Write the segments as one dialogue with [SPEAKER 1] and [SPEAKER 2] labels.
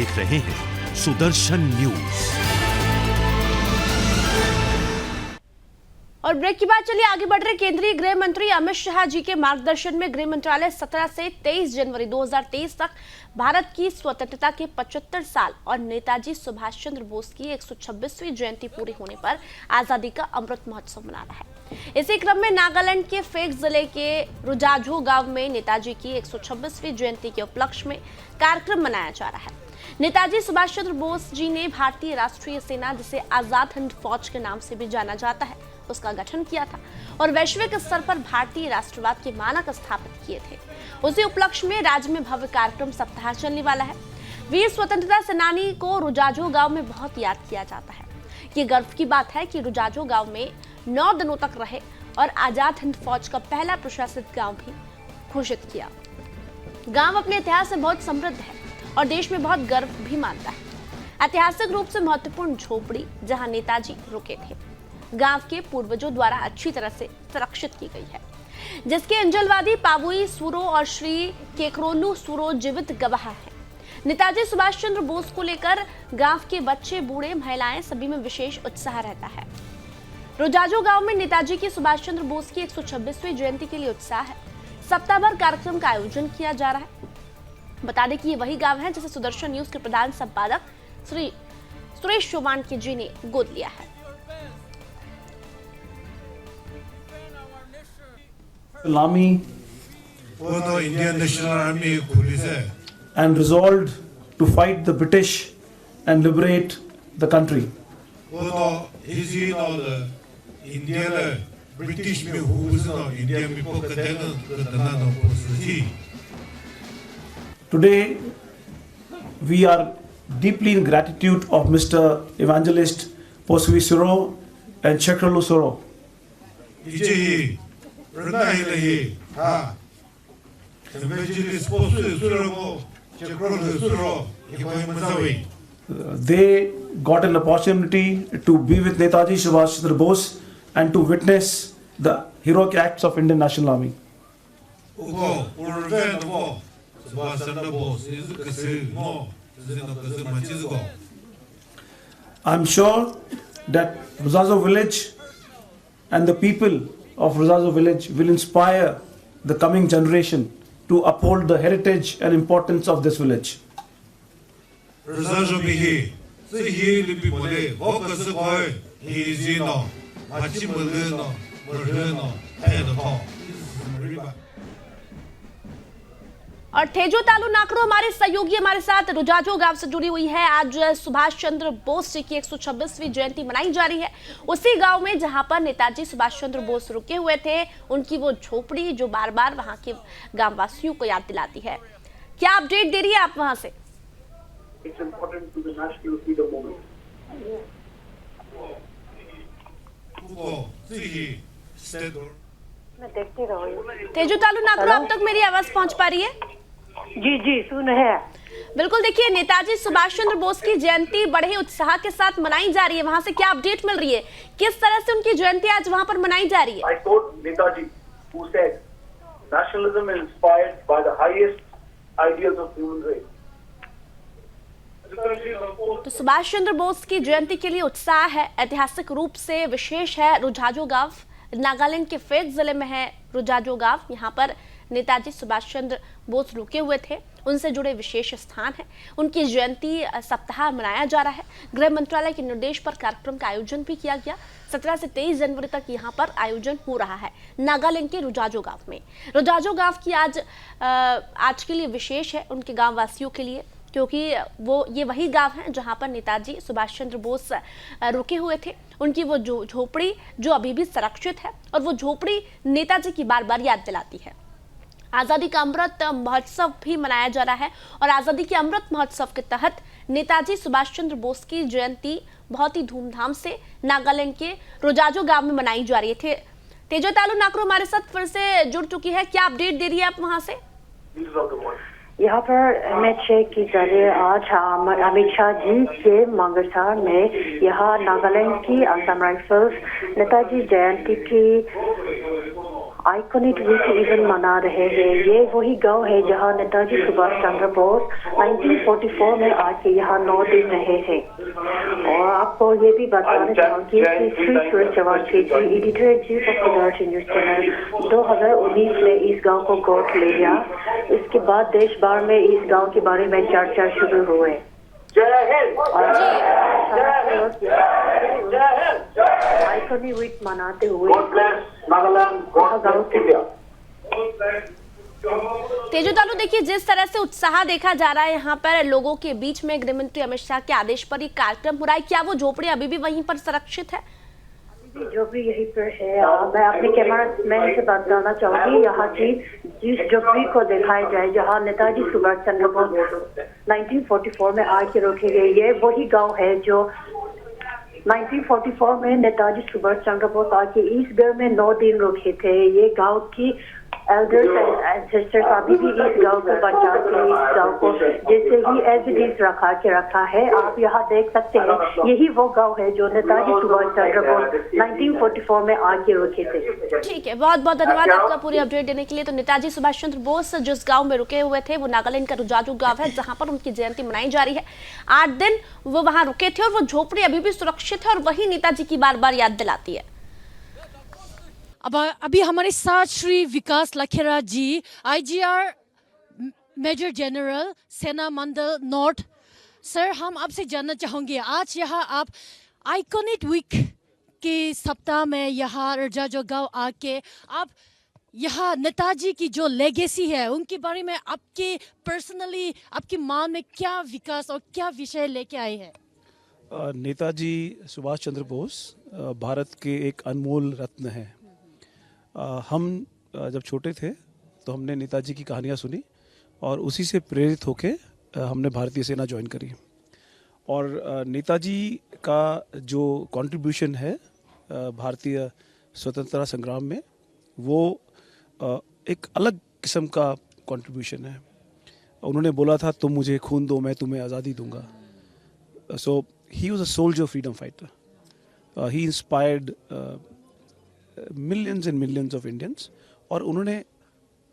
[SPEAKER 1] देख रहे हैं सुदर्शन न्यूज।
[SPEAKER 2] और ब्रेक के बाद चलिए आगे बढ़ रहे। केंद्रीय गृह मंत्री अमित शाह जी के मार्गदर्शन में गृह मंत्रालय 17 से 23 जनवरी 2023 तक भारत की स्वतंत्रता के 75 साल और नेताजी सुभाष चंद्र बोस की 126वीं जयंती पूरी होने पर आजादी का अमृत महोत्सव मना रहा है। इसी क्रम में नागालैंड के फेक जिले के रुजाझो गांव में नेताजी की 126वीं जयंती के उपलक्ष्य में कार्यक्रम मनाया जा रहा है। नेताजी सुभाष चंद्र बोस जी ने भारतीय राष्ट्रीय सेना, जिसे आजाद हिंद फौज के नाम से भी जाना जाता है, उसका गठन किया था और वैश्विक स्तर पर भारतीय राष्ट्रवाद के मानक स्थापित किए थे। उसी उपलक्ष्य में राज्य में भव्य कार्यक्रम सप्ताह चलने वाला है। वीर स्वतंत्रता सेनानी को रुजाझो गांव में बहुत याद किया जाता है। ये गर्व की बात है कि रुजाझो गांव में 9 दिनों तक रहे और आजाद हिंद फौज का पहला प्रशासित गांव भी घोषित किया। गांव अपने इतिहास से बहुत समृद्ध है और देश में बहुत गर्व भी मानता है। ऐतिहासिक रूप से महत्वपूर्ण झोपड़ी जहां नेताजी रुके थे, गांव के पूर्वजों द्वारा अच्छी तरह से संरक्षित की गई है, जिसके अंजलवादी पाबुई सूरो और श्री केकरोलू सूरो जीवित गवाह हैं। नेताजी सुभाष चंद्र बोस को लेकर गांव के बच्चे, बूढ़े, महिलाएं सभी में विशेष उत्साह रहता है। रुजाझो गांव में नेताजी की सुभाष चंद्र बोस की 126वीं जयंती के लिए उत्साह है। सप्ताह भर कार्यक्रम का आयोजन किया जा रहा है। बता दें कि ये वही गांव है जिसे सुदर्शन न्यूज के प्रधान संपादक श्री सुरेश चौहान जी ने गोद लिया है।
[SPEAKER 3] Army
[SPEAKER 4] Indian National Army
[SPEAKER 3] and resolved to fight the British and liberate the country. Today we are deeply in gratitude of Mr. Evangelist Posui Suro and Chekrolu Suro. They got an opportunity to be with Netaji Subhash Chandra Bose and to witness the heroic acts of Indian National Army. I'm sure that Ruzazo village and the people of Ruzazo village will inspire the coming generation to uphold the heritage and importance of this village.
[SPEAKER 2] और ठेजो तालु नाकरो हमारे सहयोगी हमारे साथ रुजाझो गांव से जुड़ी हुई है। आज सुभाष चंद्र बोस जी की 126वीं जयंती मनाई जा रही है उसी गांव में जहां पर नेताजी सुभाष चंद्र बोस रुके हुए थे। उनकी वो झोपड़ी जो बार बार वहां के गांव वासियों को याद दिलाती है। क्या अपडेट दे रही है आप वहां से? ठेजो तालु नाकरो, अब तक मेरी आवाज पहुंच पा रही है?
[SPEAKER 5] जी सुन है।
[SPEAKER 2] बिल्कुल, देखिए नेताजी सुभाष चंद्र बोस की जयंती बड़े उत्साह के साथ मनाई जा रही है। वहां से क्या अपडेट मिल रही है? किस तरह से उनकी जयंती आज वहां पर मनाई जा रही है?
[SPEAKER 6] I quote Netaji, who said, "Nationalism is inspired by the highest ideals of human race."
[SPEAKER 2] तो सुभाष चंद्र बोस की जयंती के लिए उत्साह है। ऐतिहासिक रूप से विशेष है रुजाझो गांव, नागालैंड के फेक जिले में है रुजाझो गांव। यहाँ पर नेताजी सुभाष चंद्र बोस रुके हुए थे, उनसे जुड़े विशेष स्थान है। उनकी जयंती सप्ताह मनाया जा रहा है। गृह मंत्रालय के निर्देश पर कार्यक्रम का आयोजन भी किया गया। 17 से 23 जनवरी तक यहाँ पर आयोजन हो रहा है नागालैंड के रुजाझो गांव में। रुजाझो गांव की आज के लिए विशेष है उनके गांव वासियों के लिए, क्योंकि ये वही गांव है जहां पर नेताजी सुभाष चंद्र बोस रुके हुए थे। उनकी वो झोपड़ी जो अभी भी संरक्षित है और वो झोपड़ी नेताजी की बार बार याद दिलाती है। आज़ादी का अमृत महोत्सव भी मनाया जा रहा है और आज़ादी के अमृत महोत्सव के तहत नेताजी सुभाष चंद्र बोस की जयंती बहुत ही धूमधाम से नागालैंड के रुजाझो गांव में मनाई जा रही है। तेजो तालु नाकरो हमारे साथ फिर से जुड़ चुकी है। क्या अपडेट दे रही है आप वहां से?
[SPEAKER 5] यहाँ पर अमित शाह की जरिए आज अमित शाह जी के मंगलसार में यहाँ नागालैंड की असम राइफल्स नेताजी जयंती की आइकॉनिक वीक इवेंट मना रहे हैं। ये वही गांव है जहां नेताजी सुभाष चंद्र बोस 1944 में आके यहाँ 9 दिन रहे हैं। और आपको ये भी बताना चाहूंगी कि Shri Suraj Chaurasi ji, editor in chief of Sudarshan news channel, 2019 में इस गांव को गोद ले लिया। इसके बाद देश भर में इस गांव के बारे में चर्चा शुरू हुए। आइकॉनिक वीक मनाते हुए
[SPEAKER 2] तेजू तालू, देखिए जिस तरह से उत्साह देखा जा रहा है यहाँ पर लोगों के बीच में, गृह मंत्री अमित शाह के आदेश पर ये कार्यक्रम हो रहा है, क्या वो झोपड़ी अभी भी वहीं पर सुरक्षित है?
[SPEAKER 5] जो भी यहीं पर है, मैं अपने कैमरामैन से बात करना चाहूंगी। यहाँ की जिस झोपड़ी को दिखाया जाए जहाँ नेताजी सुभाष चंद्र बोस 1944 में आके रोके गए, ये वही गांव है जो 1944 में नेताजी सुभाष चंद्र बोस आके इस घर में 9 दिन रुके थे। ये गांव की एल्डर्स एंड एंसेस्टर्स अभी भी इस गांव को बचा के इस गांव को जैसे ही एविडेंस रखा है। आप यहाँ देख सकते हैं, यही वो गांव है जो नेताजी सुभाष चंद्र बोस 1944 में आके रुके थे।
[SPEAKER 2] ठीक है, बहुत बहुत धन्यवाद आपका पूरी अपडेट देने के लिए। तो नेताजी सुभाष चंद्र बोस जिस गांव में रुके हुए थे वो नागालैंड का रुजाजू गांव है, जहां पर उनकी जयंती मनाई जा रही है। 8 दिन वो वहां रुके थे और वो झोपड़ी अभी भी सुरक्षित है और वही नेताजी की बार बार याद दिलाती है।
[SPEAKER 7] अब अभी हमारे साथ श्री विकास लखेरा जी, आईजीआर मेजर जनरल, सेना मंडल नॉर्थ। सर, हम आपसे जानना चाहेंगे, आज यहाँ आप आइकॉनिक वीक के सप्ताह में यहाँ रुजाजू गांव आके आप यहाँ नेताजी की जो लेगेसी है उनके बारे में आपके पर्सनली आपके मन में क्या विकास और क्या विषय लेके आए हैं?
[SPEAKER 8] नेताजी सुभाष चंद्र बोस भारत के एक अनमोल रत्न हैं। हम जब छोटे थे तो हमने नेताजी की कहानियाँ सुनी और उसी से प्रेरित होके हमने भारतीय सेना ज्वाइन करी। और नेताजी का जो कंट्रीब्यूशन है भारतीय स्वतंत्रता संग्राम में, वो एक अलग किस्म का कंट्रीब्यूशन है। उन्होंने बोला था, तुम मुझे खून दो, मैं तुम्हें आज़ादी दूंगा। So he was a soldier freedom fighter. He inspired millions and millions of Indians, और उन्होंने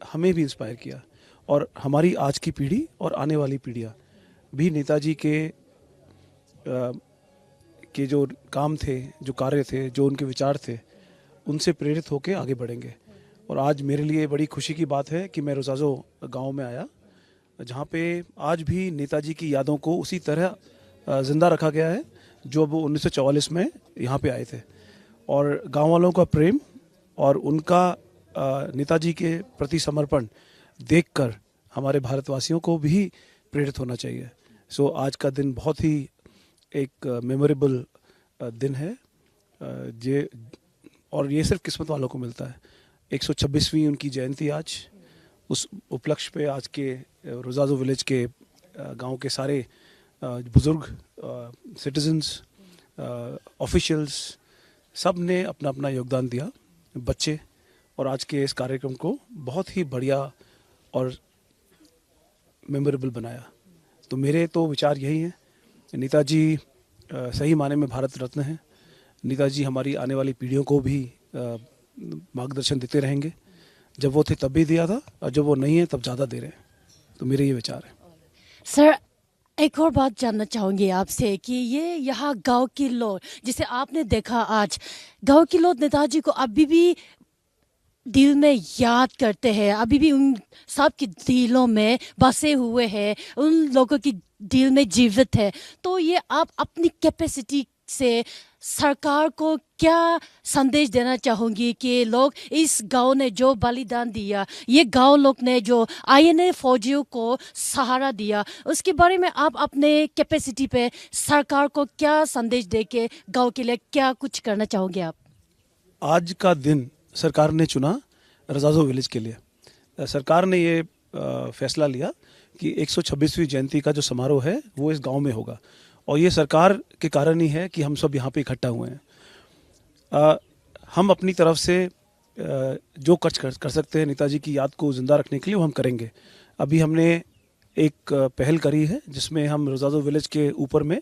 [SPEAKER 8] हमें भी इंस्पायर किया। और हमारी आज की पीढ़ी और आने वाली पीढ़ियाँ भी नेताजी के जो काम थे, जो कार्य थे, जो उनके विचार थे, उनसे प्रेरित होकर आगे बढ़ेंगे। और आज मेरे लिए बड़ी खुशी की बात है कि मैं रुजाजो गांव में आया, जहाँ पे आज भी नेताजी की यादों को उसी तरह ज़िंदा रखा गया है जो वो 1944 में यहाँ पे आए थे। और गांव वालों का प्रेम और उनका नेताजी के प्रति समर्पण देखकर हमारे भारतवासियों को भी प्रेरित होना चाहिए। सो आज का दिन बहुत ही एक मेमोरेबल दिन है, और ये सिर्फ किस्मत वालों को मिलता है। 126वीं उनकी जयंती आज, उस उपलक्ष्य पे आज के रुजाजो विलेज के गांव के सारे बुजुर्ग, सिटीजन्स, ऑफिशियल्स, सब ने अपना अपना योगदान दिया, बच्चे, और आज के इस कार्यक्रम को बहुत ही बढ़िया और मेमोरेबल बनाया। तो मेरे तो विचार यही हैं, नेताजी सही माने में भारत रत्न हैं। नेताजी हमारी आने वाली पीढ़ियों को भी मार्गदर्शन देते रहेंगे। जब वो थे तब भी दिया था, और जब वो नहीं है तब ज़्यादा दे रहे हैं। तो मेरे ये विचार है।
[SPEAKER 7] सर, एक और बात जानना चाहूँगी आपसे कि ये यहाँ गांव के लोग, जिसे आपने देखा आज, गांव के लोग नेताजी को अभी भी दिल में याद करते हैं, अभी भी उन सब के दिलों में बसे हुए हैं, उन लोगों की दिल में जीवित है। तो ये आप अपनी कैपेसिटी से सरकार को क्या संदेश देना चाहूँगी कि लोग इस गांव ने जो बलिदान दिया, ये गांव लोग ने जो आईएनए फौजियों को सहारा दिया, उसके बारे में आप अपने कैपेसिटी पे सरकार को क्या संदेश दे के गांव के लिए क्या कुछ करना चाहोगे आप?
[SPEAKER 8] आज का दिन सरकार ने चुना रुजाजो विलेज के लिए। सरकार ने ये फैसला लिया कि 126वीं जयंती का जो समारोह है वो इस गांव में होगा, और ये सरकार के कारण ही है कि हम सब यहाँ पे इकट्ठा हुए हैं। हम अपनी तरफ से जो कुछ कर सकते हैं नेताजी की याद को जिंदा रखने के लिए वो हम करेंगे। अभी हमने एक पहल करी है जिसमें हम रुजाजो विलेज के ऊपर में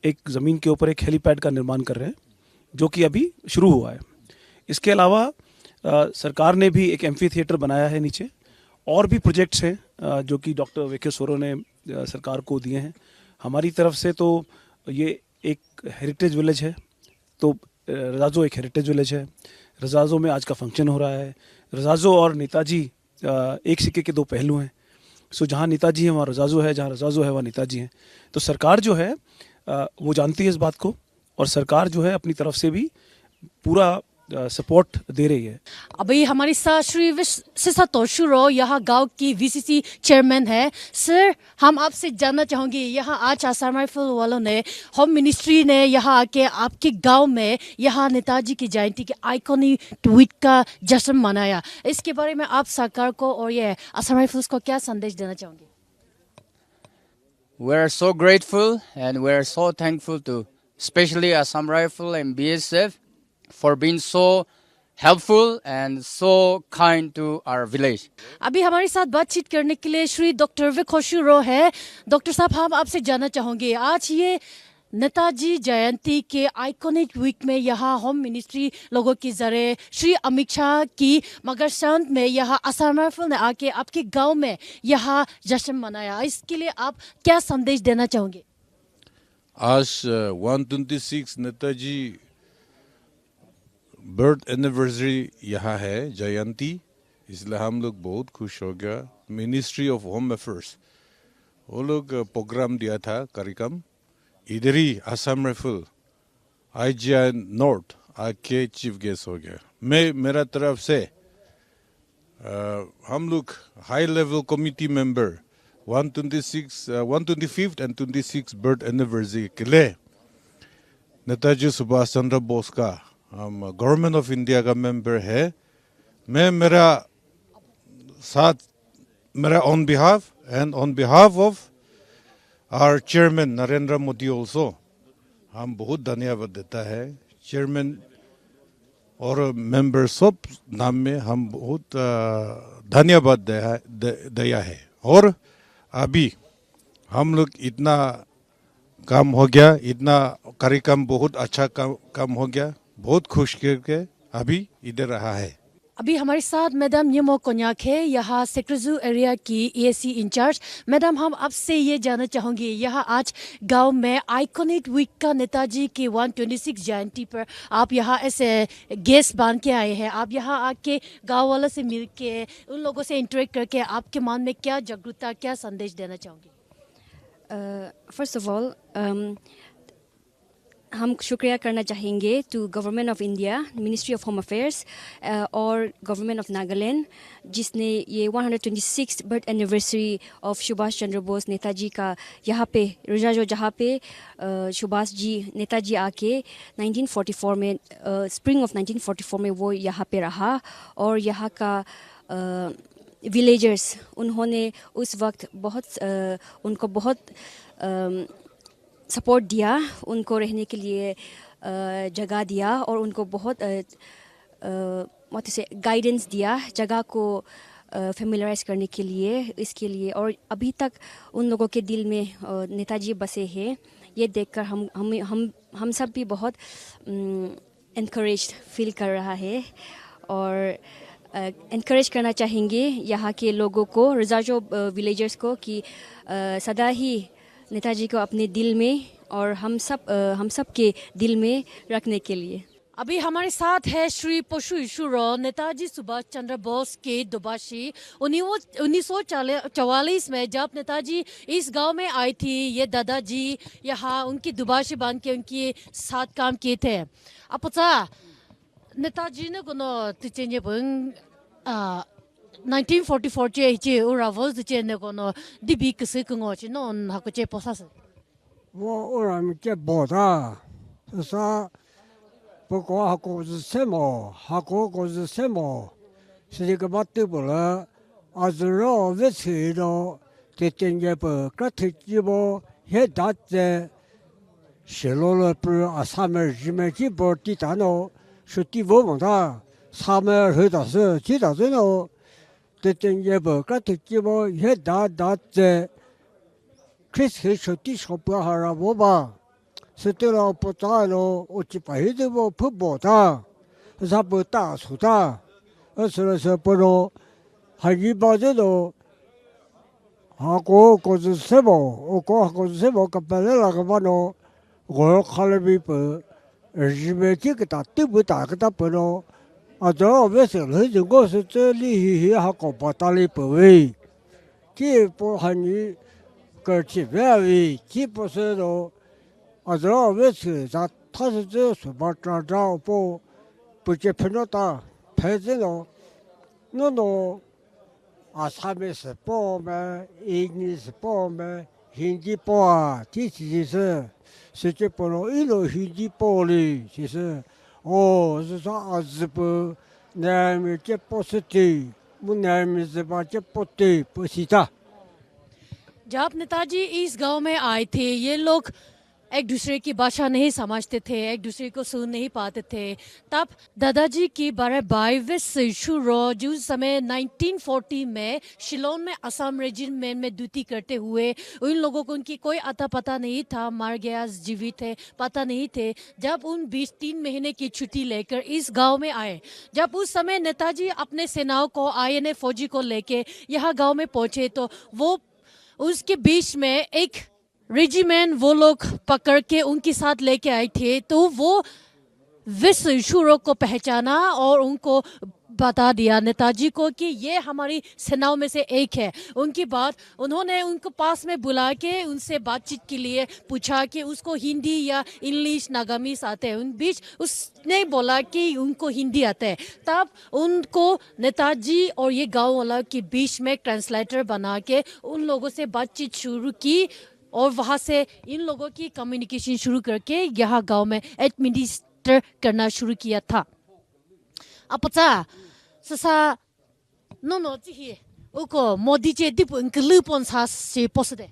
[SPEAKER 8] एक ज़मीन के ऊपर एक हेलीपैड का निर्माण कर रहे हैं, जो कि अभी शुरू हुआ है। इसके अलावा सरकार ने भी एक एम्फी थिएटर बनाया है नीचे, और भी प्रोजेक्ट्स हैं जो कि डॉक्टर वीके सोरो ने सरकार को दिए हैं। हमारी तरफ से तो ये एक हेरिटेज विलेज है, तो रजाजो एक हेरिटेज विलेज है। रजाजो में आज का फंक्शन हो रहा है। रजाजो और नेताजी एक सिक्के के दो पहलू हैं। सो जहाँ नेताजी हैं वहाँ रजाजो है, जहाँ रजाजो है वहाँ नेताजी हैं। तो सरकार जो है वो जानती है इस बात को, और सरकार जो है अपनी तरफ से भी पूरा सपोर्ट दे रही है।
[SPEAKER 7] अभी हमारे साथ श्री विशिष्ट तोशुरो यहाँ गांव की वीसीसी चेयरमैन है। सर, हम आपसे जानना चाहेंगे, यहाँ आज आसाम राइफल वालों ने, होम मिनिस्ट्री ने यहाँ आके आपके गांव में यहाँ नेताजी की जयंती के आइकॉनिक ट्वीट का जश्न मनाया। इसके बारे में आप सरकार को और ये आसाम राइफल्स को क्या संदेश देना चाहोगे?
[SPEAKER 9] We are so grateful and we are so thankful to especially Assam Rifle and BSF for being so helpful and so kind to our village.
[SPEAKER 7] अभी हमारे साथ बातचीत करने के लिए श्री डॉक्टर विकोशुरो है। डॉक्टर साहब, हम आपसे जानना चाहेंगे, आज ये नेताजी जयंती के आइकॉनिक वीक में यहाँ होम मिनिस्ट्री लोगों के जरिए श्री अमित शाह की मगरसंत में यहाँ आसाम राइफल ने आके आपके गांव में यहाँ जश्न मनाया। इसके लिए आप क्या संदेश देना चाहोगे?
[SPEAKER 4] आज 126 नेताजी बर्थ एनिवर्सरी यहाँ है, जयंती, इसलिए हम लोग बहुत खुश हो गया। मिनिस्ट्री ऑफ होम अफेयर्स वो लोग प्रोग्राम दिया था, कार्यक्रम, इधर ही आसाम राइफल IGI नॉर्थ आके चीफ गेस्ट हो गया। मैं मेरा तरफ से हम लोग high level committee member 125th and 26th birth anniversary के लिए नेताजी सुभाष चंद्र बोस का हम गवर्नमेंट ऑफ इंडिया का मेंबर है। मैं मेरा साथ, मेरा on behalf and on behalf of our chairman Narendra Modi also हम बहुत धन्यवाद देता है। चेयरमैन और मेंबर सब नाम में हम बहुत धन्यवाद दिया है। और अभी हम लोग इतना काम हो गया, इतना कार्यक्रम बहुत अच्छा काम हो गया, बहुत खुश करके अभी इधर रहा है।
[SPEAKER 7] अभी हमारे साथ मैडम निमो कोन्याक है, यहाँ सेक्रेजू एरिया की EAC इंचार्ज। मैडम, हम आपसे ये जानना चाहेंगे, यहाँ आज गांव में आइकॉनिक वीक का नेताजी की 126 जयंती पर आप यहाँ ऐसे गेस्ट बन के आए हैं। आप यहाँ आके गांव वालों से मिल के, उन लोगों से इंटरेक्ट करके आपके मन में क्या जागरूकता, क्या संदेश देना चाहोगे?
[SPEAKER 10] फर्स्ट ऑफ ऑल हम शुक्रिया करना चाहेंगे to government of India, ministry of home affairs और गवर्नमेंट ऑफ नागालैंड, जिसने ये 126 birth anniversary of Subhash Chandra Bose Netaji का यहाँ पे रुजाजो, जहाँ पे सुभाष जी नेताजी आके 1944 में स्प्रिंग ऑफ 1944 में वो यहाँ पे रहा। और यहाँ का विलेजर्स, उन्होंने उस वक्त उनको बहुत सपोर्ट दिया, उनको रहने के लिए जगह दिया और उनको बहुत से गाइडेंस दिया जगह को फेमिलराइज करने के लिए, इसके लिए। और अभी तक उन लोगों के दिल में नेताजी बसे हैं। ये देखकर हम सब भी बहुत एनकरेज फील कर रहा है और एनकरेज करना चाहेंगे यहाँ के लोगों को, रजाजो विलेजर्स को, कि सदा ही नेताजी को अपने दिल में और हम सब के दिल में रखने के लिए।
[SPEAKER 7] अभी हमारे साथ है श्री पशु ईश्वरो, नेताजी सुभाष चंद्र बोस के दुभाषी। 1944 में जब नेताजी इस गांव में आई थी, ये दादाजी यहाँ उनकी दुभाषी बन के उनके साथ काम किए थे। अपचा नेताजी ने कोनो तिचेंजे बंग 1944 चे उरावल चे ने कोनो दिबी किसे कंगो चे नोन हाको चे पोसास
[SPEAKER 11] वो उराम के बोदा सा पोको हाको को सेमो सिरी के बाते बोला आजरो वेसिरो तेतेंगे प कथजिबो हे दाते शेलोलो पर आसामे जिमे की बोटी तानो शुति वो मोदा सामे हेदासे जिदाजनो तेतेंगे प कथजिबो हे दाते क्रिस हे शुति सोपहारा Boba Setero potalo uchi pahidevo pubbota, zabota suta, 是不咯，还一般这种，我是什么？我是什么？个本来那个嘛喏，我看了没不，日本这个打对不打个打不咯？这为什么人我是这里还搞不打理不为？这不还你个这边为，这不是咯？这为什么他是这什么长不接碰到打？拍这种，那他们是报嘛，印尼是报嘛，hindi报啊，这是这不咯，一路hindi报嘞，其实，是说日本南面这不是的，我南面是吧这不对，不是的。
[SPEAKER 7] जब नेताजी इस गांव में आए थे ये लोग एक दूसरे की भाषा नहीं समझते थे, एक दूसरे को सुन नहीं पाते थे। तब दादाजी की 22 से शुरू जो समय 1940 में शिलोंग में असम रेजिमेंट में ड्यूटी करते हुए उन लोगों को उनकी कोई अता पता नहीं था, मर गया जीवित है पता नहीं थे। जब उन 3 महीने की छुट्टी लेकर इस गांव में आए, जब उस समय नेताजी अपने सेनाओं को INA फौजी को लेके यहाँ गांव में पहुंचे तो वो उसके बीच में एक रेजिमेंट वो लोग पकड़ के उनके साथ लेके आए थे। तो वो विश्व शूरों को पहचाना और उनको बता दिया नेताजी को कि ये हमारी सेनाओं में से एक है। उनकी बात उन्होंने उनको पास में बुला के उनसे बातचीत के लिए पूछा कि उसको हिंदी या इंग्लिश नागामीज आते हैं। उन बीच उसने बोला कि उनको हिंदी आता है। तब उनको नेताजी और ये गांव वाला के बीच में ट्रांसलेटर बना के उन लोगों से बातचीत शुरू की और वहाँ से इन लोगों की कम्युनिकेशन शुरू करके यहाँ गांव में एडमिनिस्टर करना शुरू किया था। अपचा ससा नो जी उको मोदी जे दिप इंक्लूपन सा से पोसदे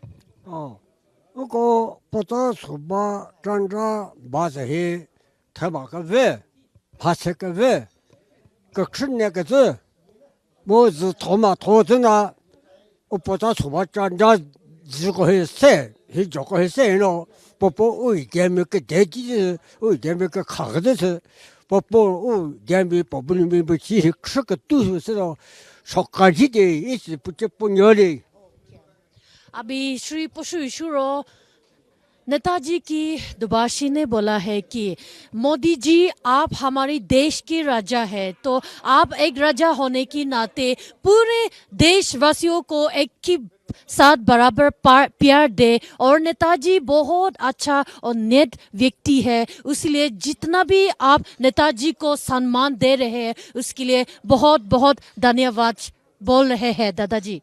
[SPEAKER 11] उको पता सुबह चंद्रा बाज है थबा का वे भाषा का वे कक्षने का जे वो ज थोमा थोजना उ पता सुबह चंद्रा जिको है से ही जोको है से नो पोपो उई गेम के देजी उई गेम के खागदे से पोपो गेम पोपो में बची है खक तू से नो शोकाजी दे इस पुचे पुन्योले
[SPEAKER 7] अभी श्री पुष्पशुरो नेताजी की दुबाशी ने बोला है कि मोदी जी आप हमारी देश के राजा है, तो आप एक राजा होने के नाते पूरे देशवासियों को एक ही साथ बराबर प्यार दे। और नेताजी बहुत अच्छा और नेक व्यक्ति है, इसलिए जितना भी आप नेताजी को सम्मान दे रहे हैं उसके लिए बहुत बहुत धन्यवाद बोल रहे हैं दादाजी।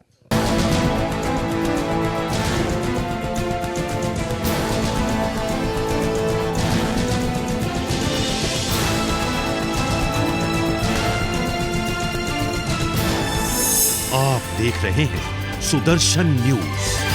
[SPEAKER 1] आप देख रहे हैं सुदर्शन न्यूज।